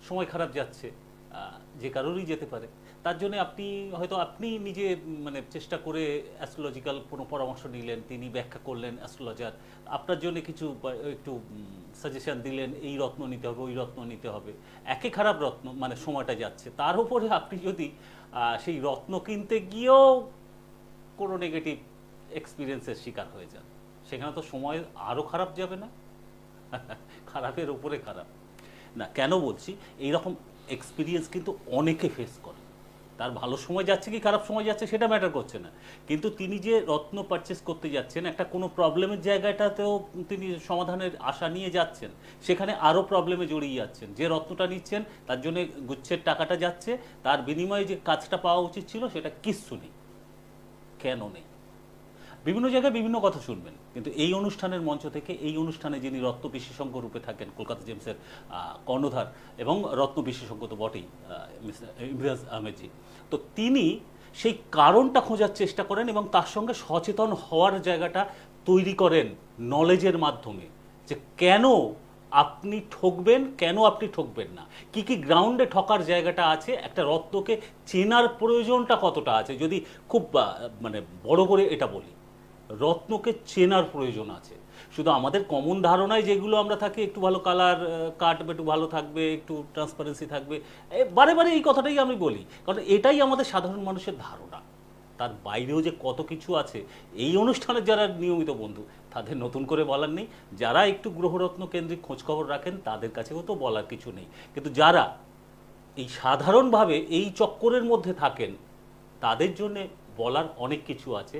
সময় খারাপ যাচ্ছে, যে কারোরই যেতে পারে, তার জন্য আপনি নিজে মানে চেষ্টা করে অ্যাস্ট্রোলজিক্যাল কোনো পরামর্শ নিলেন, তিনি ব্যাখ্যা করলেন অ্যাস্ট্রোলজার, আপনার জন্য কিছু একটু সাজেশন দিলেন, এই রত্ন নিতে হবে, ওই রত্ন নিতে হবে, একে খারাপ রত্ন মানে সময়টা যাচ্ছে, তার উপরে আপনি যদি সেই রত্ন কিনতে গিয়েও কোনো নেগেটিভ এক্সপিরিয়েন্সের শিকার হয়ে যান, সেখানে তো সময় আরও খারাপ যাবে না? খারাপের উপরে খারাপ। না, কেন বলছি, এইরকম এক্সপিরিয়েন্স কিন্তু অনেকে ফেস করে। তার ভালো সময় যাচ্ছে কি খারাপ সময় যাচ্ছে সেটা ম্যাটার করছে না, কিন্তু তিনি যে রত্ন পারচেস করতে যাচ্ছেন, একটা কোনো প্রবলেমের জায়গাটাতেও তিনি সমাধানের আশা নিয়ে যাচ্ছেন, সেখানে আরও প্রবলেমে জড়িয়ে যাচ্ছেন। যে রত্নটা নিচ্ছেন তার জন্য গুচ্ছের টাকাটা যাচ্ছে, তার বিনিময়ে যে কাজটা পাওয়া উচিত ছিল সেটা কিচ্ছু নেই। কেন নেই? বিভিন্ন জায়গায় বিভিন্ন কথা শুনবেন, কিন্তু এই অনুষ্ঠানের মঞ্চ থেকে, এই অনুষ্ঠানে যিনি রত্ন বিশেষজ্ঞ রূপে থাকেন, কলকাতা জেমসের কর্ণধার এবং রত্ন বিশেষজ্ঞ তো বটেই, মিস্টার ইমতিয়াজ আহমেদজি, তো তিনি সেই কারণটা খোঁজার চেষ্টা করেন এবং তার সঙ্গে সচেতন হওয়ার জায়গাটা তৈরি করেন নলেজের মাধ্যমে, যে কেন আপনি ঠকবেন, কেন আপনি ঠকবেন না, কি কি গ্রাউন্ডে ঠকার জায়গাটা আছে, একটা রত্নকে চেনার প্রয়োজনটা কতটা আছে। যদি খুব মানে বড় করে এটা বলি, রত্নকে চেনার প্রয়োজন আছে। শুধু আমাদের কমন ধারণায় যেগুলো আমরা থাকি, একটু ভালো কালার কাটবে, একটু ভালো থাকবে, একটু ট্রান্সপারেন্সি থাকবে, বারে বারে এই কথাটাই আমি বলি, কারণ এটাই আমাদের সাধারণ মানুষের ধারণা। তার বাইরেও যে কত কিছু আছে, এই অনুষ্ঠানের যারা নিয়মিত বন্ধু তাদের নতুন করে বলার নেই, যারা একটু গ্রহরত্ন কেন্দ্রিক খোঁজখবর রাখেন তাদের কাছেও তো বলার কিছু নেই, কিন্তু যারা এই সাধারণভাবে এই চক্করের মধ্যে থাকেন তাদের জন্যে বলার অনেক কিছু আছে।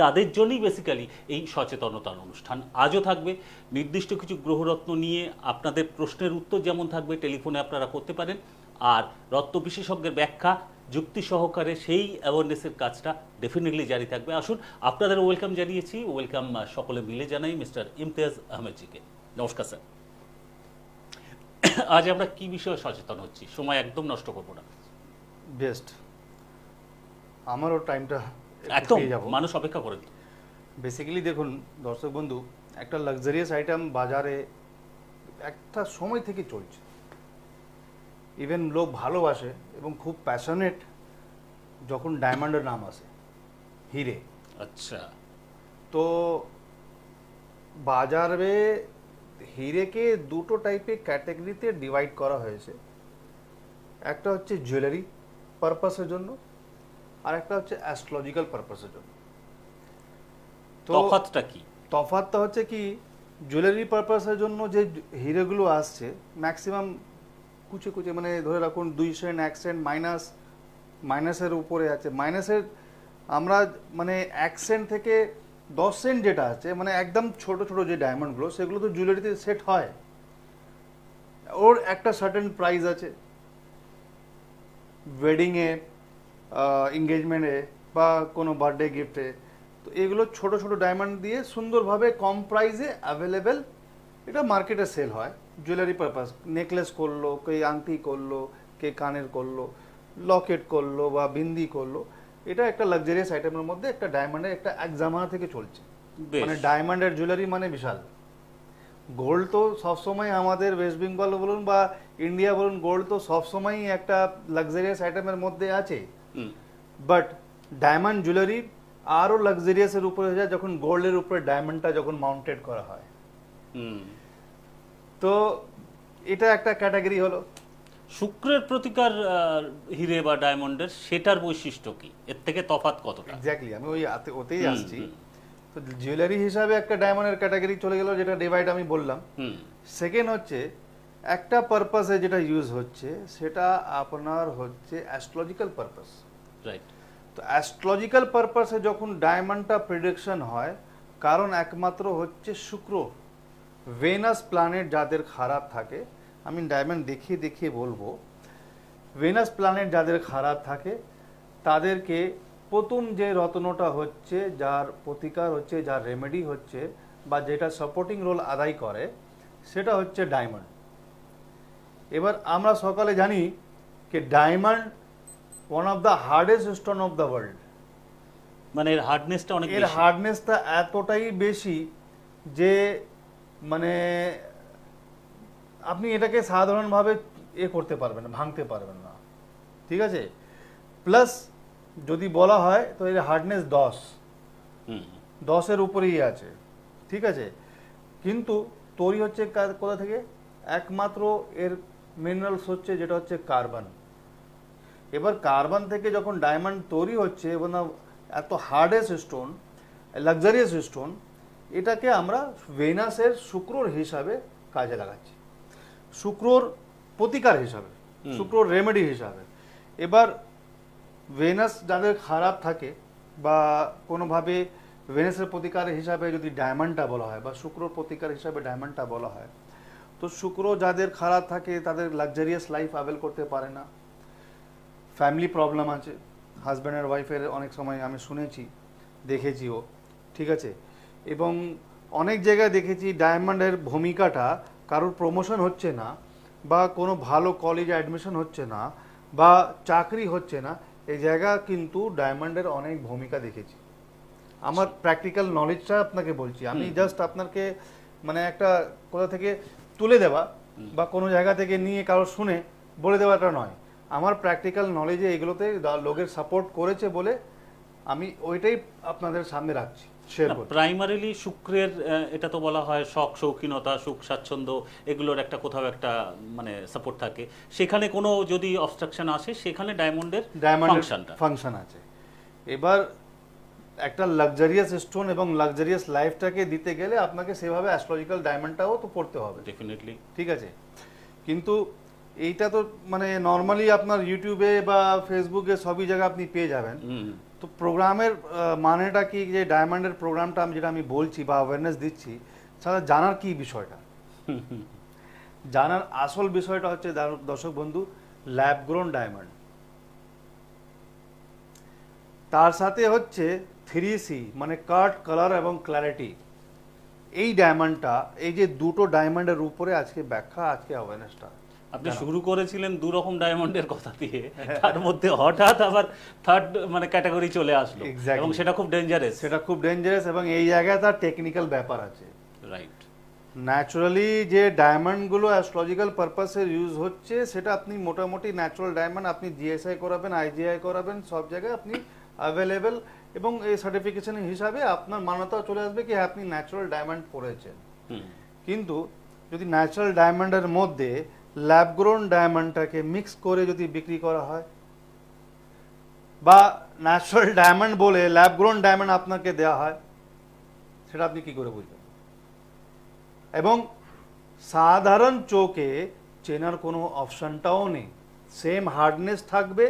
তাদের জন্যই বেসিক্যালি এই সচেতনতার অনুষ্ঠান। আজও থাকবে নির্দিষ্ট কিছু গ্রহরত্ন নিয়ে আপনাদের প্রশ্নের উত্তর যেমন থাকবে, টেলিফোনে আপনারা করতে পারেন, আর রত্ন বিশেষজ্ঞের ব্যাখ্যা যুক্তি সহকারে সেই অ্যাওয়ারনেসের কাজটা ডেফিনেটলি জারি থাকবে। আসুন, আপনাদের ওয়েলকাম জানিয়েছি, ওয়েলকাম সকলে মিলে জানাই মিস্টার ইমতিয়াজ আহমেদজিকে। নমস্কার স্যার। আজ আমরা কি বিষয়ে সচেতন হচ্ছি, সময় একদম নষ্ট করবো না। বেস্ট, আমারও টাইমটা একদম, পেয়ে যাব। মানুষ অপেক্ষা করেন। বেসিক্যালি দেখুন দর্শক বন্ধু, একটা লাক্সারিয়াস আইটেম বাজারে একটা সময় থেকে চলছে, ইভেন লোক ভালোবাসে এবং খুব প্যাশনেট যখন ডায়মন্ডের নাম আসে, হিরে। আচ্ছা, তো বাজারে হিরেকে দুটো টাইপের ক্যাটাগরিতে ডিভাইড করা হয়েছে। একটা হচ্ছে জুয়েলারি পারপাসের জন্য, আর একটা হচ্ছে অ্যাস্ট্রোলজিক্যাল পারপাসের জন্য। তো তফাৎটা কি? তফাৎটা হচ্ছে কি, জুয়েলারি পারপাসের জন্য যে হিরেগুলো আসছে ম্যাক্সিমাম কুচে কুচে, মানে ধরে রাখুন 2 সেন্ট 1 সেন্ট মাইনাসের উপরে আছে। মাইনাসের আমরা মানে 1 সেন্ট থেকে 10 সেন্ট যেটা আছে, মানে একদম ছোট ছোট যে ডায়মন্ডগুলো, সেগুলো তো জুয়েলারিতে সেট হয়, ওর একটা সার্টেন প্রাইস আছে। ওয়েডিংয়ে, এঙ্গেজমেন্টে বা কোনো বার্থডে গিফটে, তো এগুলো ছোট ছোট ডায়মন্ড দিয়ে সুন্দরভাবে কম প্রাইসে অ্যাভেলেবেল এটা মার্কেটে সেল হয় জুয়েলারি পারপাস। নেকলেস করলো, কে আংটি করলো, কে কানের করলো, লকেট করলো বা বিন্দি করলো, এটা একটা লাক্সারিয়াস আইটেমের মধ্যে একটা ডায়মন্ডের একটা এক জামানা থেকে চলছে। বেশ। মানে ডায়মন্ডের জুয়েলারি মানে বিশাল। গোল্ড তো সবসময় আমাদের ওয়েস্ট বেঙ্গল বলুন বা ইন্ডিয়া বলুন, গোল্ড তো সবসময়ই একটা লাক্সারিয়াস আইটেমের মধ্যে আছে। হুম, বাট ডায়মন্ড জুয়েলারি আরও লাক্সারিয়াসের উপরে হয়ে যায় যখন গোল্ডের উপরে ডায়মন্ডটা যখন মাউন্টেড করা হয়। হুম। তো এটা একটা ক্যাটাগরি হলো। শুক্রের প্রতিকার হিরে বা ডায়মন্ডের, সেটার বৈশিষ্ট্য কি, এর থেকে তফাৎ কতটা? এক্স্যাক্টলি, আমি ওতেই হুম, আসছি। হুম, তো জুয়েলারি হিসাবে একটা ডায়মন্ডের ক্যাটাগরি চলে গেল, যেটা ডিভাইড আমি বললাম। হুম। সেকেন্ড হচ্ছে একটা পারপাসে যেটা ইউজ হচ্ছে সেটা আপনার হচ্ছে অ্যাস্ট্রোলজিক্যাল পারপাস। রাইট। তো অ্যাস্ট্রোলজিক্যাল পারপাসে যখন ডায়মন্ডটা প্রেডিকশন হয়, কারণ একমাত্র হচ্ছে শুক্র, ভেনাস প্ল্যানেট যাদের খারাপ থাকে, আমি ডায়মন্ড দেখিয়ে দেখিয়ে বলবো, ভেনাস প্ল্যানেট যাদের খারাপ থাকে তাদেরকে প্রথম যে রত্নটা হচ্ছে, যার প্রতিকার হচ্ছে, যার রেমেডি হচ্ছে, বা যেটা সাপোর্টিং রোল আদায় করে, সেটা হচ্ছে ডায়মন্ড। এবার আমরা সকালে জানি যে diamond one of the hardest stone of the world. মানে এর হার্ডনেসটা অনেক এর বেশি। হার্ডনেসটা এতটাই বেশি যে মানে আপনি এটাকে সাধারণভাবে করতে পারবেন না, ভাঙতে পারবেন না, ঠিক আছে। প্লাস যদি বলা হয় তো এর হার্ডনেস 10, হুম 10-এর উপরেই আছে, ঠিক আছে। কিন্তু তৈরি হচ্ছে কোথা থেকে? একমাত্র এর মিনারেলস হচ্ছে যেটা হচ্ছে কার্বন। এবার কার্বন থেকে যখন ডায়মন্ড তৈরি হচ্ছে এবং এত হার্ডেস্ট স্টোন, লাক্সারিয়াস স্টোন, এটাকে আমরা ভেনাসের শুক্রর হিসাবে কাজে লাগাচ্ছি, শুক্রর প্রতিকার হিসাবে, শুক্রর রেমেডি হিসাবে। এবার ভেনাস যাদের খারাপ থাকে বা কোনোভাবে ভেনাসের প্রতিকার হিসাবে যদি ডায়মন্ডটা বলা হয় বা শুক্রর প্রতিকার হিসাবে ডায়মন্ডটা বলা হয়, তো শুক্র যাদের খারাপ থাকে তাদের লাক্সারিয়াস লাইফ অ্যাভেল করতে পারে না, ফ্যামিলি প্রবলেম আছে, হাজব্যান্ড আর ওয়াইফের অনেক সময় আমি শুনেছি, দেখেছিও, ঠিক আছে। এবং অনেক জায়গায় দেখেছি ডায়মন্ডের ভূমিকাটা কারোর প্রমোশন হচ্ছে না বা কোনো ভালো কলেজে অ্যাডমিশন হচ্ছে না বা চাকরি হচ্ছে না, এই জায়গা কিন্তু ডায়মন্ডের অনেক ভূমিকা দেখেছি। আমার প্র্যাকটিক্যাল নলেজটা আপনাকে বলছি, আমি জাস্ট আপনাকে মানে একটা কোথা থেকে তুলে দেওয়া বা কোনো জায়গা থেকে নিয়ে কারো শুনে বলে দেওয়াটা নয়, আমার প্র্যাকটিক্যাল নলেজে এগুলোতে লোকের সাপোর্ট করেছে বলে আমি ওইটাই আপনাদের সামনে রাখছি, শেয়ার করছি। প্রাইমারিলি শুক্রের এটা তো বলা হয় শখ শৌখিনতা, সুখ স্বাচ্ছন্দ্য, এগুলোর একটা কোথাও একটা মানে সাপোর্ট থাকে, সেখানে কোনো যদি অবস্ট্রাকশন আসে সেখানে ডায়মন্ডের ফাংশন আছে। এবার একটা লাক্সারিয়াস স্টোন এবং লাক্সারিয়াস লাইফটাকে দিতে গেলে আপনাকে সেভাবে অ্যাস্ট্রোলজিক্যাল ডায়মন্ডটাও তো পড়তে হবে, ডেফিনেটলি, ঠিক আছে। কিন্তু এইটা তো মানে নর্মালি আপনার ইউটিউবে বা ফেসবুকে সবই জায়গায় আপনি পেয়ে যাবেন। তো প্রোগ্রামের মানেটা কি, যে ডায়মন্ডের প্রোগ্রামটা যেটা আমি বলছি বা অ্যাওয়ারনেস দিচ্ছি, সেটা জানার কি বিষয়টা, জানার আসল বিষয়টা হচ্ছে দর্শক বন্ধু, ল্যাব গ্রোন ডায়মন্ড, তার সাথে হচ্ছে 3C মানে কাট, কালার এবং ক্ল্যারিটি। এই ডায়মন্ডটা, এই যে দুটো ডায়মন্ডের উপরে আজকে ব্যাখ্যা, আজকে অ্যাওয়ারনেসটা। আপনি শুরু করেছিলেন দু রকম ডায়মন্ডের কথা দিয়ে, তার মধ্যে হঠাৎ আবার থার্ড মানে ক্যাটাগরি চলে আসলো, এবং সেটা খুব ডেঞ্জারাস, সেটা খুব ডেঞ্জারাস এবং এই জায়গায় তার টেকনিক্যাল ব্যাপার আছে। রাইট। ন্যাচারালি যে ডায়মন্ডগুলো অ্যাস্ট্রোলজিক্যাল পারপাসে ইউজ হচ্ছে, সেটা আপনি মোটামুটি ন্যাচারাল ডায়মন্ড আপনি জিএসআই করাবেন, আইজিআই করাবেন, সব জায়গায় আপনি অ্যাভেলেবেল, এবং এই সার্টিফিকেশন হিসাবে আপনার মান্যতা চলে আসবে কি আপনি ন্যাচারাল ডায়মন্ড পড়েছেন। কিন্তু যদি ন্যাচারাল ডায়মন্ডের মধ্যে ল্যাব গ্রোন ডায়মন্ডটাকে মিক্স করে যদি বিক্রি করা হয় বা ন্যাচারাল ডায়মন্ড বলে ল্যাব গ্রোন ডায়মন্ড আপনাকে দেওয়া হয়, সেটা আপনি কি করে বুঝবেন? এবং সাধারণ চোখে চেনার কোনো অপশনটাও নেই, সেম হার্ডনেস থাকবে,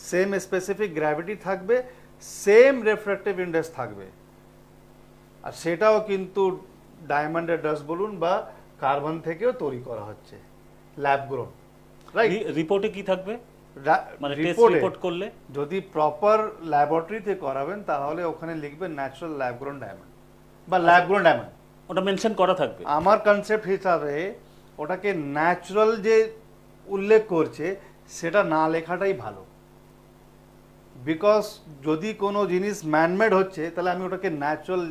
সেম স্পেসিফিক গ্র্যাভিটি থাকবে, সেম রিফ্র্যাক্টিভ ইন্ডেক্স থাকবে, আর সেটাও কিন্তু ডায়মন্ডের ডাস্ট বলুন বা কার্বন থেকেও তৈরি করা হচ্ছে, ল্যাব গ্রোন। রাইট। রিপোর্টে কি থাকবে, মানে টেস্ট রিপোর্ট করলে যদি প্রপার ল্যাবরেটরিতে করাবেন তাহলে ওখানে লিখবেন ন্যাচারাল ল্যাব গ্রোন ডায়মন্ড বা ল্যাব গ্রোন ডায়মন্ড, ওটা মেনশন করা থাকবে। আমার কনসেপ্ট হিসাবে ওটাকে ন্যাচারাল যে উল্লেখ করছে সেটা না লেখাটাই ভালো, বিকজ যদি কোনো জিনিস ম্যানমেড হচ্ছে তাহলে আমি ওটাকে ন্যাচারাল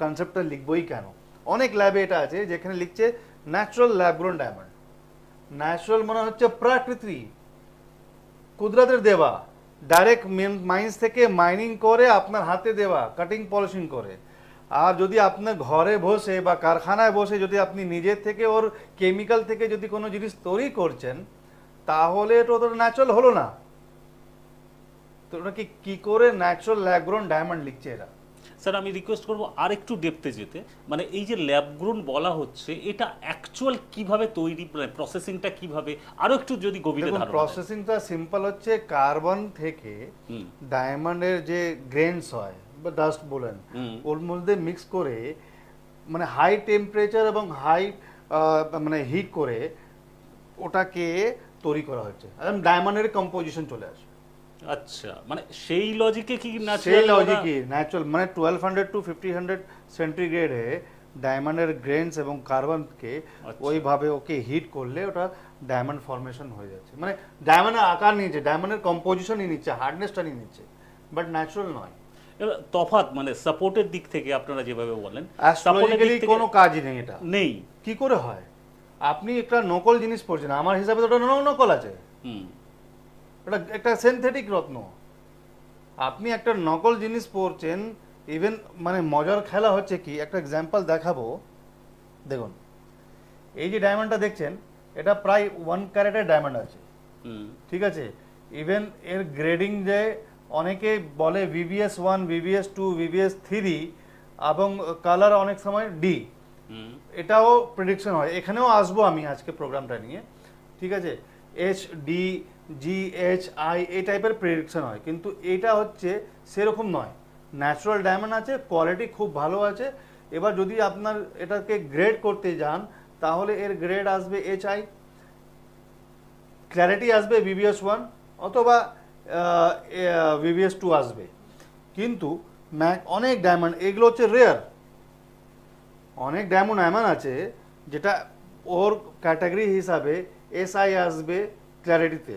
কনসেপ্টটা লিখবই কেন? অনেক ল্যাবে এটা আছে যেখানে লিখছে natural lab grown diamond. Natural মানে হচ্ছে প্রাকৃতিক, কুদরতের দেওয়া, ডাইরেক্ট মাইন্স থেকে মাইনিং করে আপনার হাতে দেওয়া, কাটিং পলিশিং করে। আর যদি আপনার ঘরে বসে বা কারখানায় বসে যদি আপনি নিজের থেকে ওর কেমিক্যাল থেকে যদি কোনো জিনিস তৈরি করছেন, তাহলে এটা তো ন্যাচারাল হলো না। তো ওটাকে কি করে ন্যাচারাল ল্যাব গ্রোন ডায়মন্ড লিখছে এরা? স্যার আমি রিকোয়েস্ট করবো আর একটু ডেপথে যেতে, মানে এই যে ল্যাব গ্রোন বলা হচ্ছে, এটা অ্যাকচুয়াল কিভাবে তৈরি, মানে প্রসেসিংটা কিভাবে, আরো একটু যদি গভীরে ধারণা দেন। প্রসেসিংটা সিম্পল হচ্ছে, কার্বন থেকে ডায়মন্ডের যে গ্রেনস হয় বা ডাস্ট বলেন, ওর মধ্যে মিক্স করে মানে হাই টেম্পারেচার এবং হাই মানে হিট করে ওটাকে তৈরি করা হচ্ছে, একদম ডায়মন্ডের কম্পোজিশন চলে আসে। আচ্ছা, মানে সেই লজিকে কি সেই লজিকে ন্যাচারাল মানে 1200 to 1500 সেন্টিগ্রেডে ডায়মন্ডের গ্রেনস এবং কার্বনকে ওইভাবে ওকে হিট করলে ওটা ডায়মন্ড ফর্মেশন হয়ে যাচ্ছে, মানে ডায়মন্ডের আকার নিচ্ছে, ডায়মন্ডের কম্পোজিশনই নিচ্ছে, হার্ডনেসটা নিয়ে নিচ্ছে, বাট ন্যাচারাল নয়। তফাৎ মানে সাপোর্টের দিক থেকে আপনারা যেভাবে বলেন, অ্যাস্ট্রোলজিক্যালি কোনো কাজই নেই, এটা নেই। কি করে হয়? আপনি একটা নকল জিনিস পড়ছেন, আমার হিসাবে তো ওটা নকল আছে, হুম ওটা একটা সিনথেটিক রত্ন। আপনি একটা নকল জিনিস পড়ছেন, ইভেন মানে মজার খেলা হচ্ছে কি, একটা এক্সাম্পল দেখাবো। দেখুন, এই যে ডায়মন্ডটা দেখছেন, এটা প্রায় 1 ক্যারেটের ডায়মন্ড আছে, হুম ঠিক আছে। ইভেন এর গ্রেডিং যে অনেকে বলে VVS1, VVS2, VVS3 এবং কালার অনেক সময় ডি, হুম এটাও প্রেডিকশন হয়। এখানেও আসবো আমি আজকে প্রোগ্রামটা নিয়ে, ঠিক আছে। HD, GHI এই টাইপের প্রেডিকশন হয়, কিন্তু এটা হচ্ছে সেরকম নয়। ন্যাচারাল ডায়মন্ড আছে, কোয়ালিটি খুব ভালো আছে। এবার যদি আপনার এটাকে গ্রেড করতে যান, তাহলে এর গ্রেড আসবে HI, ক্ল্যারিটি আসবে VVS1 অথবা VVS2 আসবে। কিন্তু অনেক ডায়মন্ড এগুলো হচ্ছে রেয়ার, অনেক ডায়মন্ড এমন আছে যেটা ওর ক্যাটাগরি হিসাবে SI আসবে ক্ল্যারিটিতে,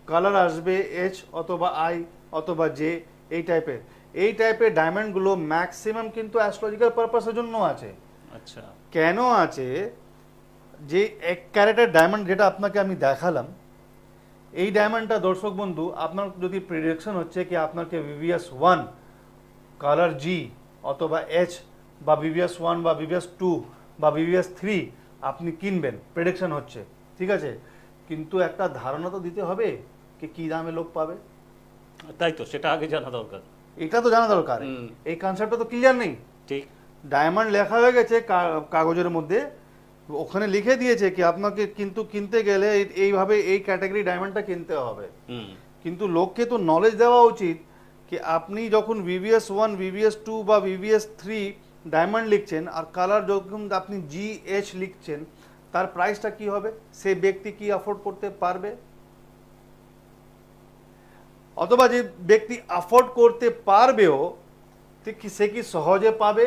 কালার আসবে H অথবা I অথবা J, এই টাইপের ডায়মন্ডগুলো ম্যাক্সিমাম কিন্তু অ্যাস্ট্রোলজিক্যাল পারপাসের জন্য আছে। আচ্ছা কেন আছে? যে 1 ক্যারেটের ডায়মন্ড যেটা আপনাকে আমি দেখালাম, এই ডায়মন্ডটা দর্শক বন্ধু, আপনার যদি প্রেডিকশন হচ্ছে কি আপনাকে VVS1 কালার G অথবা H বা VVS1 বা VVS2 বা VVS3 আপনি কিনবেন, প্রেডিকশন হচ্ছে, ঠিক আছে। কিন্তু একটা ধারণা তো দিতে হবে কি কি দামে লোক পাবে, তাই তো, সেটা আগে জানা দরকার। এটা তো জানা দরকার। হুম। এই কনসেপ্টটা তো ক্লিয়ার নেই। ঠিক। ডায়মন্ড লেখা হয়ে গেছে কাগজের মধ্যে, ওখানে লিখে দিয়েছে কি আপনাকে কিন্তু কিনতে গেলে এইভাবে এই ক্যাটাগরি ডায়মন্ডটা কিনতে হবে। হুম কিন্তু লোককে তো নলেজ দেওয়া উচিত কি আপনি যখন VVS1, VVS2 বা VVS3 ডায়মন্ড লিখছেন আর কালার যখন আপনি GH লিখছেন, তার প্রাইসটা কি হবে, সে ব্যক্তি কি অ্যাফোর্ড করতে পারবে, অথবা যে ব্যক্তি অ্যাফোর্ড করতে পারবেও সে কি সহজে পাবে,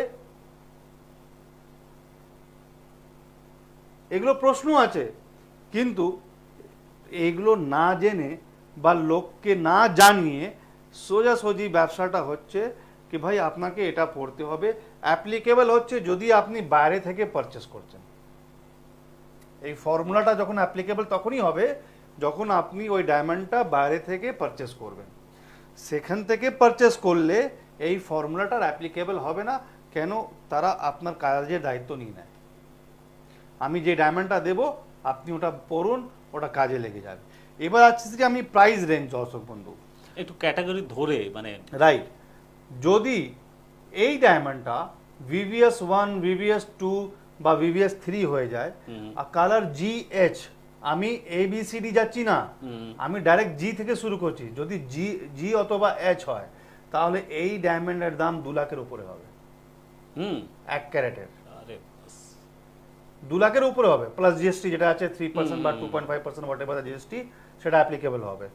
এগুলো প্রশ্ন আছে। কিন্তু এগুলো না জেনে বা লোককে না জানিয়ে সোজাসুজি ব্যবসাটা হচ্ছে কি ভাই আপনাকে এটা পড়তে হবে। অ্যাপ্লিকেবল হচ্ছে যদি আপনি বাইরে থেকে পারচেস করছেন। এই ফর্মুলাটা যখন অ্যাপ্লিকেবল তখনই হবে যখন আপনি ওই ডায়মন্ডটা বাইরে থেকে পারচেস করবেন। সেখান থেকে পারচেস করলে এই ফর্মুলাটার অ্যাপ্লিকেবল হবে না। কেন? তারা আপনার কাজের দায়িত্ব নিয়ে নেয়। আমি যে ডায়মন্ডটা দেবো আপনি ওটা পড়ুন, ওটা কাজে লেগে যাবে। এবার আসছে যে আমি প্রাইস রেঞ্জ, দর্শক বন্ধু একটু ক্যাটাগরি ধরে মানে রাইট, যদি এই ডায়মন্ডটা VVS1, VVS2 বা VVS3 হয়ে যায় আর কালার GH, আমি ABCD যাচ্ছি না, আমি ডাইরেক্ট G থেকে শুরু করছি, যদি G অথবা H হয় তাহলে এই ডায়মন্ডের দাম 2 লাখের উপরে হবে। হুম 1 ক্যারেটের আরে বাস। 2 লাখের উপরে হবে, প্লাস GST যেটা আছে 3% বা 2.5% হোয়াট এভার GST, সেটা অ্যাপ্লিকেবল হবে।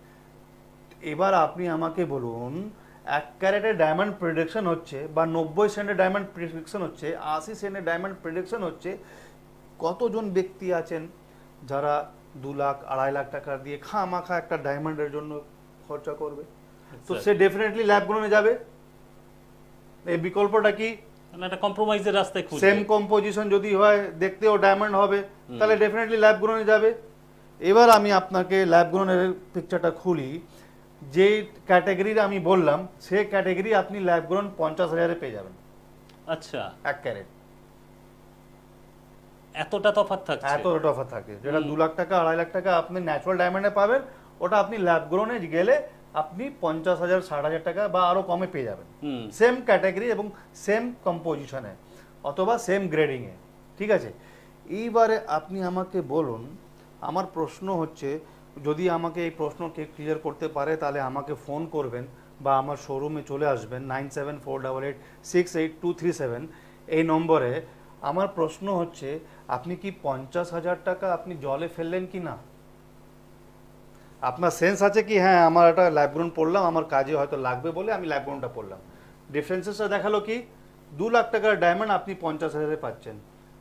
এবার আপনি আমাকে বলুন, 1 ক্যারেটের ডায়মন্ড প্রেডিকশন হচ্ছে বা 90 সেন্টের ডায়মন্ড প্রেডিকশন হচ্ছে, 80 সেন্টের ডায়মন্ড প্রেডিকশন হচ্ছে, কতজন ব্যক্তি আছেন যারা 2 লাখ 2.5 লাখ টাকা দিয়ে খামাখা একটা ডায়মন্ডের জন্য খরচা করবে? তো সে ডেফিনেটলি ল্যাব গ্রোনে যাবে। এই বিকল্পটা কি? মানে একটা কম্প্রোমাইজের রাস্তায় খুঁজবে। সেম কম্পোজিশন যদি হয়, দেখতেও ডায়মন্ড হবে, তাহলে ডেফিনেটলি ল্যাব গ্রোনে যাবে। এবার আমি আপনাকে ল্যাব গ্রোনের পিকচারটা খুলি। যে ক্যাটাগরির আমি বললাম সে ক্যাটাগরি আপনি ল্যাব গ্রোন 50,000-এ পেয়ে যাবেন। আচ্ছা 1 ক্যারেট এতটা তফাৎ থাকছে? এত অফার থাকে, যেটা 2 লাখ টাকা 2.5 লাখ টাকা আপনি ন্যাচারাল ডায়মন্ডে পাবেন, ওটা আপনি ল্যাব গ্রোনে গেলে আপনি 50,000 60,000 টাকা বা আরো কমে পেয়ে যাবেন, সেম ক্যাটাগরি এবং সেম কম্পোজিশনে অথবা সেম গ্রেডিং এ, ঠিক আছে। এইবারে আপনি আমাকে বলুন, আমার প্রশ্ন হচ্ছে, যদি আমাকে এই প্রশ্নকে ক্লিয়ার করতে পারে তাহলে আমাকে ফোন করবেন বা আমার শোরুমে চলে আসবেন 9748868237 এই নম্বরে। আমার প্রশ্ন হচ্ছে, আপনি কি 50,000 টাকা আপনি জলে ফেললেন কি না? আপনার সেন্স আছে কি হ্যাঁ আমার একটা ল্যাবগ্রোন পড়লাম, আমার কাজে হয়তো লাগবে বলে আমি ল্যাবগ্রোনটা পড়লাম। ডিফারেন্সেসটা দেখালো কি, 2 লাখ টাকার ডায়মন্ড আপনি 50,000-এ পাচ্ছেন,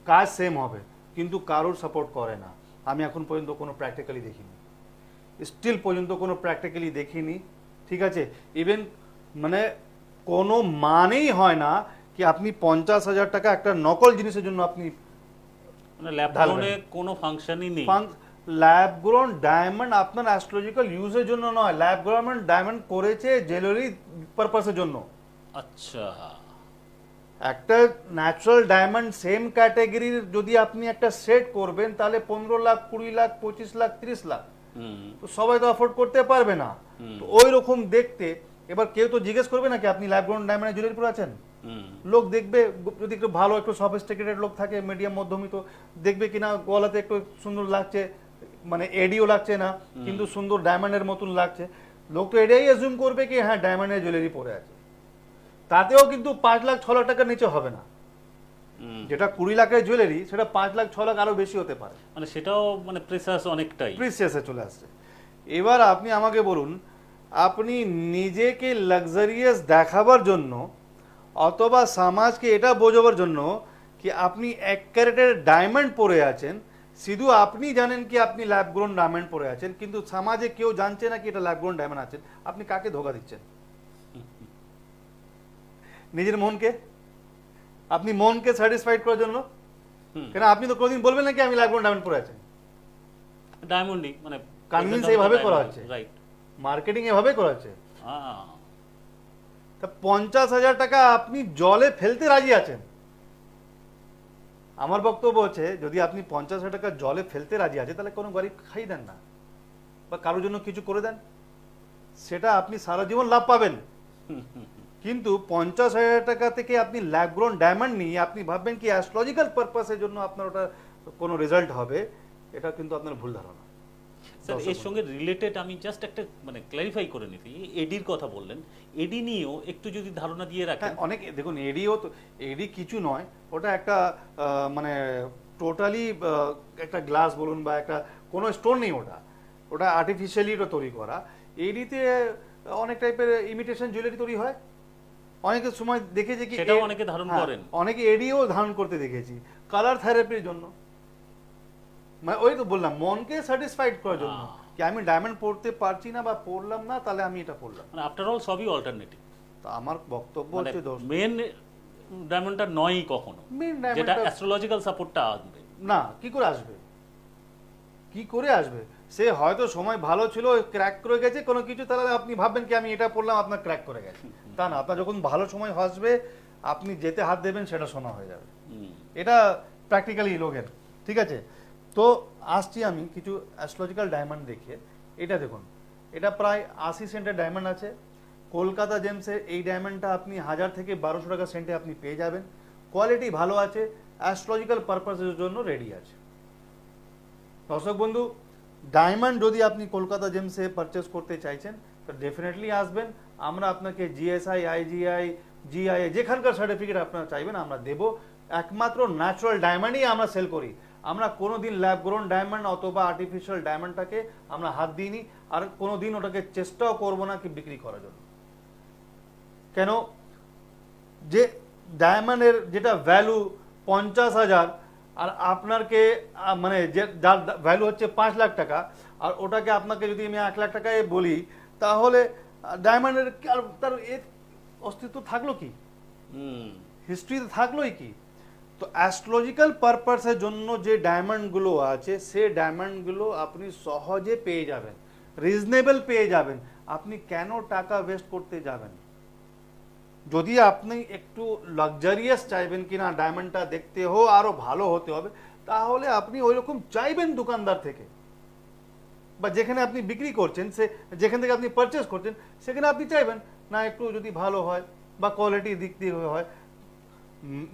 কাজ সেম হবে কিন্তু কারোর সাপোর্ট করে না। আমি এখন পর্যন্ত কোনো প্র্যাকটিক্যালি দেখিনি, স্টিল পর্যন্ত কোনো প্র্যাকটিক্যালি দেখিনি, ঠিক আছে। ইভেন মানে কোনো মানেই হয় না কি আপনি 50,000 টাকা একটা নকল জিনিসের জন্য আপনি মানে ল্যাব ঢালবেন। গ্রোনে কোনো ফাংশনই নেই। ল্যাব গ্রোন ডায়মন্ড আপনার অ্যাস্ট্রোলজিক্যাল ইউজের জন্য নয়, ল্যাব গ্রোন ডায়মন্ড করেছে জুয়েলারি পারপাসের জন্য। আচ্ছা, একটা ন্যাচারাল ডায়মন্ড সেম ক্যাটাগরির যদি আপনি একটা সেট করবেন তাহলে 15 লাখ, 20 লাখ, 25 লাখ, 30 লাখ, হুম তো সবাই তো অ্যাফোর্ড করতে পারবে না। তো ওই রকম দেখতে, এবার কেউ তো জিজ্ঞেস করবে না কি আপনি ল্যাব গ্রোন ডায়মন্ডের জুয়েলারি পরে আছেন। হুম লোক দেখবে, যদি একটু ভালো একটু সফিস্টিকেটেড লোক থাকে, মিডিয়াম মধ্যমিত, দেখবে কিনা গলাতে একটু সুন্দর লাগছে, মানে এডিও লাগছে না কিন্তু সুন্দর ডায়মন্ডের মতন লাগছে, লোক তো এটাই অ্যাজুম করবে কি হ্যাঁ ডায়মন্ডের জুয়েলারি পরে আছে। তাতেও কিন্তু 5 লাখ 6 লাখ টাকার নিচে হবে না। হুম। যেটা 20 লাখের জুয়েলারি সেটা 5 লাখ 6 লাখ আরো বেশি হতে পারে, মানে সেটাও মানে প্রেসাস অনেকটাই। প্রিসিয়াসে চলে আসছে। এবার আপনি আমাকে বলুন, আপনি নিজেকে লাক্সারিয়াস দেখাবার জন্য অথবা সমাজকে এটা বোঝাবার জন্য কি আপনি 1 ক্যারেটের ডায়মন্ড পরে আছেন, শুধু আপনি জানেন কি আপনি ল্যাব গ্রোন ডায়মন্ড পরে আছেন, কিন্তু সমাজে কেউ জানছে না কি এটা ল্যাব গ্রোন ডায়মন্ড আছেন, আপনি কাকে ধোকা দিচ্ছেন? নিজের মনকে। আপনি মনকে স্যাটিসফাইড করার জন্য। হুম। কেন আপনি তো কোনোদিন বলবেন না কি আমি ল্যাব গ্রোন ডায়মন্ড পরে আছেন। ডায়মন্ডই মানে Convince এইভাবে করা হচ্ছে। রাইট। মার্কেটিং এভাবে করা হচ্ছে। তা 50,000 টাকা আপনি জলে ফেলতে রাজি আছেন। আমার বক্তব্য হচ্ছে যদি আপনি 50,000 টাকা জলে ফেলতে রাজি আছেন তাহলে কোনো গরিব খাই দেন না বা কারোর জন্য কিছু করে দেন, সেটা আপনি সারা জীবন লাভ পাবেন। কিন্তু 50,000 টাকা থেকে আপনি ল্যাব গ্রোন ডায়মন্ড নিয়ে আপনি ভাববেন কি অ্যাস্ট্রোলজিক্যাল পারপাসের জন্য আপনার ওটা কোনো রেজাল্ট হবে, এটা কিন্তু আপনার ভুল ধারণা। স্যার এর সঙ্গে রিলেটেড আমি জাস্ট একটা মানে ক্লারিফাই করে নিতে, এডির কথা বললেন, এডি নিয়েও একটু যদি ধারণা দিয়ে রাখেন। হ্যাঁ, অনেক দেখুন এডিও তো, এডি কিছু নয়, ওটা একটা মানে টোটালি একটা গ্লাস বলুন বা একটা কোনো স্টোন নেই, ওটা ওটা আর্টিফিশিয়ালি ওটা তৈরি করা। এডিতে অনেক টাইপের ইমিটেশন জুয়েলারি তৈরি হয়, অনেকের সময় দেখেছি কি সেটাও অনেকে ধারণ হ্যাঁ, করেন। অনেকে এডিও ধারণ করতে দেখেছি কালার থেরাপির জন্য। মানে ওই তো বললাম মনকে স্যাটিসফাইড করার জন্য কি আমি ডায়মন্ড পড়তে পারছি না বা পড়লাম না, তাহলে আমি এটা পড়লাম। মানে আফটার অল সবই অল্টারনেটিভ। তো আমার বক্তব্য মানে হচ্ছে দোস্ত, মেন ডায়মন্ডটা নয়ই কখনো, মেন যেটা ডায়মন্ডটা অ্যাস্ট্রোলজিক্যাল সাপোর্টটা আনবে। না, কি করে আসবে, কি করে আসবে? সে হয়তো সময় ভালো ছিল, ক্র্যাক করে গেছে কোনো কিছু, তাহলে আপনি ভাববেন কি আমি এটা পড়লাম আপনার ক্র্যাক করে গেছে, তা না। আপনার যখন ভালো সময় আসবে আপনি যেতে হাত দেবেন সেটা শোনা হয়ে যাবে। এটা প্র্যাকটিক্যালি লোকের, ঠিক আছে। তো আসছি আমি কিছু অ্যাস্ট্রোলজিক্যাল ডায়মন্ড দেখিয়ে। এটা দেখুন, এটা প্রায় 80 সেন্টের ডায়মন্ড আছে কলকাতা জেমসে। এই ডায়মন্ডটা আপনি 1000 থেকে 1200 টাকা সেন্টে আপনি পেয়ে যাবেন। কোয়ালিটি ভালো আছে, অ্যাস্ট্রোলজিক্যাল পারপাসের জন্য রেডি আছে। দর্শক বন্ধু, ডায়মন্ড যদি আপনি কলকাতা জেমসে পারচেস করতে চাইছেন তো ডেফিনেটলি আসবেন। আমরা আপনাকে জিএসআই, আইজিআই, জিআই যেখানকার সার্টিফিকেট আপনারা চাইবেন আমরা দেব। একমাত্র ন্যাচারাল ডায়মন্ডই আমরা সেল করি। আমরা কোনোদিন ল্যাব গ্রোন ডায়মন্ড অথবা আর্টিফিশিয়াল ডায়মন্ডটাকে আমরা হাত দিইনি, আর কোনোদিন ওটাকে চেষ্টাও করবো না কি বিক্রি করার জন্য। কেন, যে ডায়মন্ডের যেটা ভ্যালু 50,000 আর আপনাকে মানে যে যার ভ্যালু হচ্ছে 5 লাখ টাকা, আর ওটাকে আপনাকে যদি আমি 1 লাখ টাকায় বলি, তাহলে ডায়মন্ডের আর তার এর অস্তিত্ব থাকলো কি, হিস্ট্রি থাকলোই কি? তো অ্যাস্ট্রোলজিক্যাল পারপাসের জন্য যে ডায়মন্ডগুলো আছে সে ডায়মন্ডগুলো আপনি সহজে পেয়ে যাবেন, রিজনেবল পেয়ে যাবেন। আপনি কেন টাকা ওয়েস্ট করতে যাবেন? যদি আপনি একটু লাক্সারিয়াস চাইবেন কি না ডায়মন্ডটা দেখতে হো আরো ভালো হতে হবে, তাহলে আপনি ওই রকম চাইবেন দোকানদার থেকে, বা যেখানে আপনি বিক্রি করছেন সে যেখান থেকে আপনি পারচেস করছেন সেখানে আপনি চাইবেন না একটু যদি ভালো হয় বা কোয়ালিটি দিক দিয়ে হয়।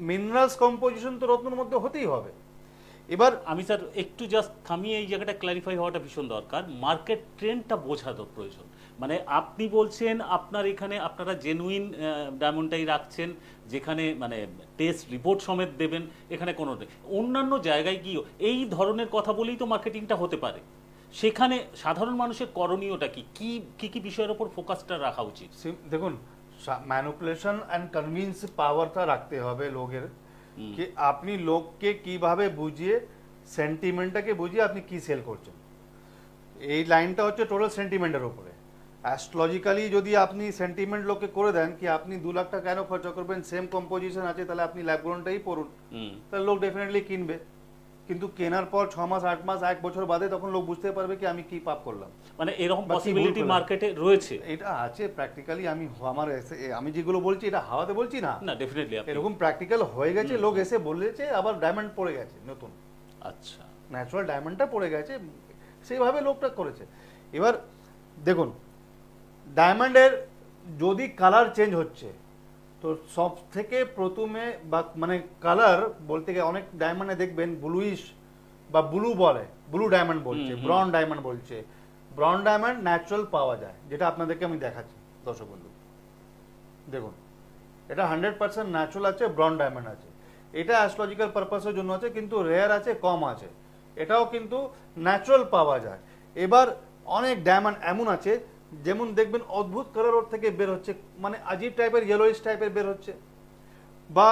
মিনারেলস কম্পোজিশন তো রত্নের মধ্যে হতেই হবে। এবার আমি স্যার একটু জাস্ট থামিয়ে এই জায়গাটা ক্ল্যারিফাই হওয়াটা ভীষণ দরকার। মার্কেট ট্রেন্ডটা বোঝা তো প্রয়োজন। মানে আপনি বলছেন আপনার এখানে আপনারা জেনুইন ডায়মন্ডটাই রাখছেন, যেখানে মানে টেস্ট রিপোর্ট সমেত দেবেন, এখানে কোনো অন্যান্য জায়গায় গিয়েও এই ধরনের কথা বলেই তো মার্কেটিংটা হতে পারে। সেখানে সাধারণ মানুষের করণীয়টা কি কি কি বিষয়ের উপর ফোকাসটা রাখা উচিত? দেখুন, ম্যানিপুলেশন অ্যান্ড কনভিন্স পাওয়ারটা রাখতে হবে লোকের, কি আপনি লোককে কিভাবে বুঝিয়ে, সেন্টিমেন্টটাকে বুঝিয়ে আপনি কি সেল করছেন। এই লাইনটা হচ্ছে টোটাল সেন্টিমেন্টের উপরে। অ্যাস্ট্রোলজিক্যালি যদি আপনি সেন্টিমেন্ট লোককে করে দেন কি আপনি 2 লাখ টাকা কেন খরচা করবেন, সেম কম্পোজিশন আছে তাহলে আপনি ল্যাব গ্রোনটাই পড়ুন, তাহলে লোক ডেফিনেটলি কিনবে। কিন্তু কেনার পর 6 মাস 8 মাস 1 বছর বাদে তখন লোক বুঝতে পারবে কি আমি কি পাপ করলাম। মানে এরকম বা কি ভুল পসিবিলিটি করলাম। মার্কেটে রয়েছে। এটা আছে প্র্যাকটিক্যালি, আমি যেগুলো বলছি এটা হাওয়াতে বলছি না, না ডেফিনেটলি এরকম প্র্যাকটিক্যাল হয়ে গেছে, লোক এসে বলেছে আবার ডায়মন্ড পড়ে গেছে নতুন, আচ্ছা ন্যাচারাল ডায়মন্ডটা পড়ে গেছে, সেইভাবে লোকটা করেছে। এবার দেখুন ডায়মন্ডের যদি কালার চেঞ্জ হচ্ছে, তো সব থেকে প্রথমে বা মানে কালার বলতে গেলে অনেক ডায়মন্ডে দেখবেন ব্লুইশ বা ব্লু বলে, ব্লু ডায়মন্ড বলছে, ব্রাউন ডায়মন্ড বলছে। ব্রাউন ডায়মন্ড ন্যাচারাল পাওয়া যায়, যেটা আপনাদেরকে আমি দেখাচ্ছি দর্শক বন্ধু, দেখুন এটা 100% ন্যাচারাল আছে, ব্রাউন ডায়মন্ড আছে। এটা অ্যাস্ট্রোলজিক্যাল পারপাসের জন্য আছে, কিন্তু রেয়ার আছে, কম আছে, এটাও কিন্তু ন্যাচারাল পাওয়া যায়। এবার অনেক ডায়মন্ড এমন আছে যেমন দেখবেন অদ্ভুত কালার ওর থেকে বের হচ্ছে, মানে আজীব টাইপের ইয়েলোইশ টাইপের বের হচ্ছে, বা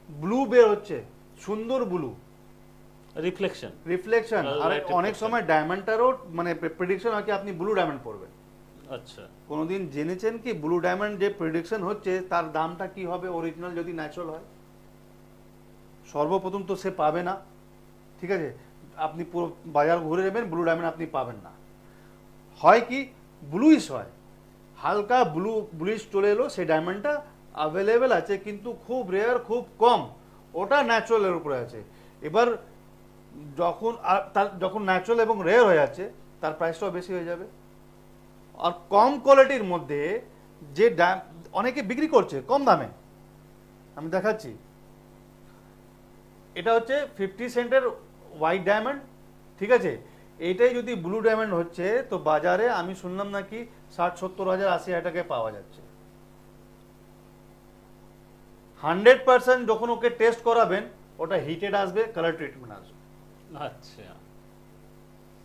ব্লু বের হচ্ছে, সুন্দর ব্লু রিফ্লেকশন। রিফ্লেকশন। আর অনেক সময় ডায়মন্ডটারও মানে প্রেডিকশন হয় কি আপনি ব্লু ডায়মন্ড পড়বেন। আচ্ছা কোনোদিন জেনেছেন কি ব্লু ডায়মন্ড যে প্রেডিকশন হচ্ছে তার দামটা কি হবে অরিজিনাল যদি ন্যাচারাল হয়? সর্বপ্রথম তো সে পাবে না, ঠিক আছে? আপনি পুরো বাজার ঘুরে যাবেন, ব্লু ডায়মন্ড আপনি পাবেন না। হয় কি ব্লুইশ হয়, হালকা ব্লুইশ চলে এলো, সেই ডায়মন্ডটা অ্যাভেলেবেল আছে কিন্তু খুব রেয়ার, খুব কম, ওটা ন্যাচারালের উপরে আছে। এবার যখন ন্যাচারাল এবং রেয়ার হয়ে যাচ্ছে তার প্রাইসটাও বেশি হয়ে যাবে। আর কম কোয়ালিটির মধ্যে যে অনেকে বিক্রি করছে কম দামে, আমি দেখাচ্ছি, এটা হচ্ছে 50 সেন্টের হোয়াইট ডায়মন্ড, ঠিক আছে? এইটাই যদি ব্লু ডায়মন্ড হচ্ছে তো বাজারে আমি শুনলাম নাকি 60-70 হাজার 80 হাজার টাকায় পাওয়া যাচ্ছে। 100% যখন ওকে টেস্ট করাবেন ওটা হিটেড আসবে, কালার ট্রিটমেন্ট আসবে। আচ্ছা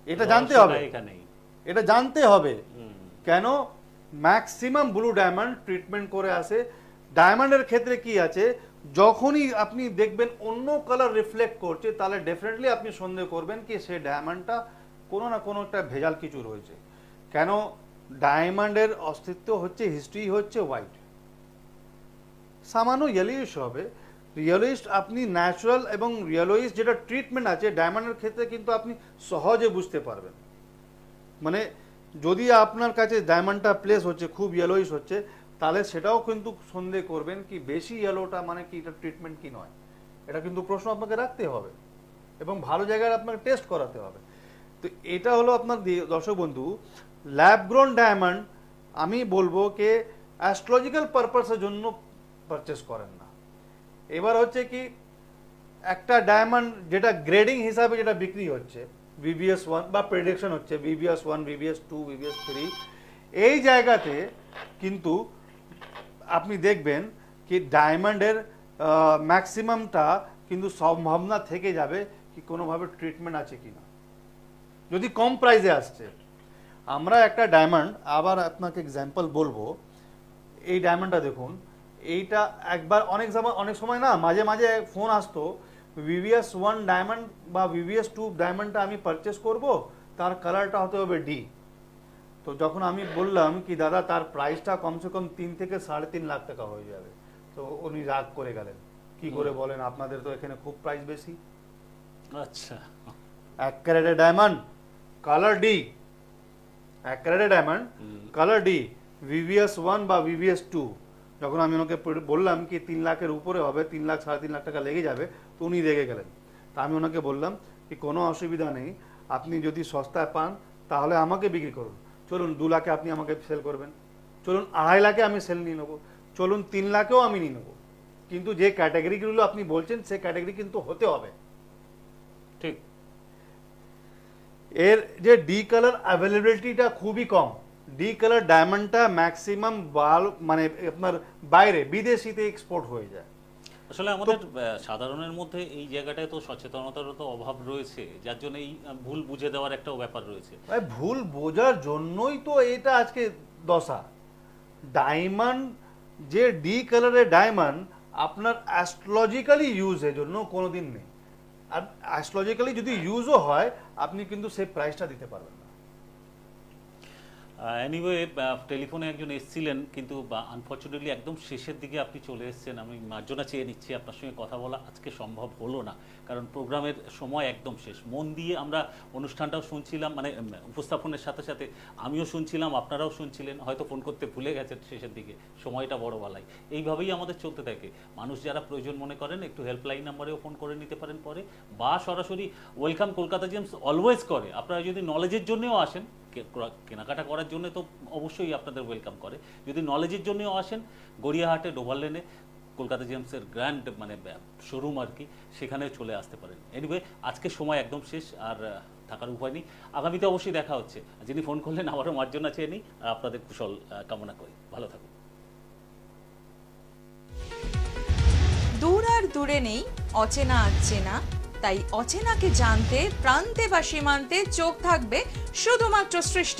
এটা জানতে হবে, এখানেই এটা জানতে হবে কেন ম্যাক্সিমাম ব্লু ডায়মন্ড ট্রিটমেন্ট করে আসে। ডায়মন্ডের ক্ষেত্রে কি আছে, যখনই আপনি দেখবেন অন্য কালার রিফ্লেক্ট করছে তাহলে ডেফিনেটলি আপনি সন্দেহ করবেন কি সেই ডায়মন্ডটা কোনো না কোনো একটা ভেজাল কিছু রয়েছে। কেন ডায়মন্ডের অস্তিত্ব হচ্ছে, হিস্ট্রি হচ্ছে হোয়াইট, সামান্য ইয়েলোইশ হবে। রিয়েলোইশ আপনি ন্যাচারাল এবং রিয়েলোইশ যেটা ট্রিটমেন্ট আছে ডায়মন্ডের ক্ষেত্রে কিন্তু আপনি সহজে বুঝতে পারবেন। মানে যদি আপনার কাছে ডায়মন্ডটা প্লেস হচ্ছে খুব ইয়েলোইশ হচ্ছে, তাহলে সেটাও কিন্তু সন্দেহ করবেন কি বেশি ইয়েলোটা মানে কি এটা ট্রিটমেন্ট কি নয়, এটা কিন্তু প্রশ্ন আপনাকে রাখতে হবে এবং ভালো জায়গায় আপনাকে টেস্ট করাতে হবে। তো এটা হলো আপনার দর্শক বন্ধু ল্যাব গ্রোন ডায়মন্ড। আমি বলবো কে অ্যাস্ট্রোলজিক্যাল পারপাসের জন্য পারচেস করেন না। এবার হচ্ছে কি একটা ডায়মন্ড যেটা গ্রেডিং হিসাবে যেটা বিক্রি হচ্ছে VVS1 বা প্রেডিকশন হচ্ছে VVS1, VVS2, VVS3, এই জায়গাতে কিন্তু আপনি দেখবেন কি ডায়মন্ডের ম্যাক্সিমামটা কিন্তু সম্ভাবনা থেকে যাবে কি কোনোভাবে ট্রিটমেন্ট আছে কিনা, যদি কম প্রাইসে আসছে। আমরা একটা ডায়মন্ড আবার আপনাকে এক্সাম্পল বলবো, এই ডায়মন্ডটা দেখুন, এইটা একবার অনেক সময় না মাঝে মাঝে ফোন আসতো VVS1 ডায়মন্ড বা VVS2 ডায়মন্ডটা আমি পারচেস করব, তার কালারটা হতে হবে ডি। তো যখন আমি বললাম কি দাদা তার প্রাইসটা কমসে কম 3 থেকে 3.5 লাখ টাকা হয়ে যাবে, তো উনি রাগ করে গেলেন, কি করে বলেন আপনাদের তো এখানে খুব প্রাইস বেশি। আচ্ছা 1 ক্যারেটের ডায়মন্ড কালার ডি, 1 ক্যারেটের ডায়মন্ড কালার ডি, VVS1 বা VVS2, যখন আমি ওনাকে বললাম কি 3 লাখের উপরে হবে, 3 লাখ 3.5 লাখ টাকা লেগে যাবে, তো উনি রেগে গেলেন। তা আমি ওনাকে বললাম কি কোনো অসুবিধা নেই, আপনি যদি সস্তায় পান তাহলে আমাকে বিক্রি করুন, চলুন 2 লাখে আপনি আমাকে সেল করবেন, চলুন 2.5 লাখে আমি সেল নিয়ে নেবো, চলুন 3 লাখেও আমি নিয়ে নেবো, কিন্তু যে ক্যাটাগরিগুলো আপনি বলছেন সে ক্যাটাগরি কিন্তু হতে হবে। ঠিক। এর যে ডি কালার অ্যাভেলেবিলিটিটা খুবই কম, ডি কালার ডায়মন্ডটা ম্যাক্সিমাম মানে আপনার বাইরে বিদেশিতে এক্সপোর্ট হয়ে যায়। আসলে আমাদের সাধারণের মধ্যে এই জায়গাটায় তো সচেতনতার তো অভাব রয়েছে, যার জন্য এই ভুল বুঝে দেওয়ার একটা ব্যাপার রয়েছে। ভুল বোঝার জন্যই তো এটা আজকে দশা। ডায়মন্ড যে ডি কালারের ডায়মন্ড আপনার অ্যাস্ট্রোলজিক্যালি ইউজের জন্য কোনোদিন নেই, আর অ্যাস্ট্রোলজিক্যালি যদি ইউজও হয় আপনি কিন্তু সেই প্রাইসটা দিতে পারবেন না। এনিওয়ে টেলিফোনে একজন এসেছিলেন, কিন্তু আনফর্চুনেটলি একদম শেষের দিকে আপনি চলে এসেছেন। আমি মার্জনা চেয়ে নিচ্ছি, আপনার সঙ্গে কথা বলা আজকে সম্ভব হলো না, কারণ প্রোগ্রামের সময় একদম শেষ। মন দিয়ে আমরা অনুষ্ঠানটাও শুনছিলাম, মানে উপস্থাপনের সাথে সাথে আমিও শুনছিলাম, আপনারাও শুনছিলেন। হয়তো ফোন করতে ভুলে গেছেন শেষের দিকে, সময়টা বড় বালাই। এইভাবেই আমাদের চলতে থাকে। মানুষ যারা প্রয়োজন মনে করেন একটু হেল্পলাইন নাম্বারেও ফোন করে নিতে পারেন পরে, বা সরাসরি ওয়েলকাম কলকাতা জেমস অলওয়েজ করে। আপনারা যদি নলেজের জন্যও আসেন, কেনাকাটা করার জন্য তো অবশ্যই আপনাদের ওয়েলকাম করে, যদি নলেজের জন্যও আসেন, গড়িয়াহাটে ডোভার লেনে কলকাতা জেমসের গ্র্যান্ড মানে শোরুম আর কি, সেখানে চলে আসতে পারেন। এনিওয়ে আজকে সময় একদম শেষ, আর থাকার উপায় নেই। আগামীতে অবশ্যই দেখা হচ্ছে। যিনি ফোন করলেন আবারও মার্জনা চেয়ে নিই, আর আপনাদের কুশল কামনা করি। ভালো থাকুন। দূর আর দূরে নেই, অচেনা আচেনা, তাই অচেনাকে জানতে প্রান্তে বা সীমান্তে চোখ থাকবে শুধুমাত্র সৃষ্টি।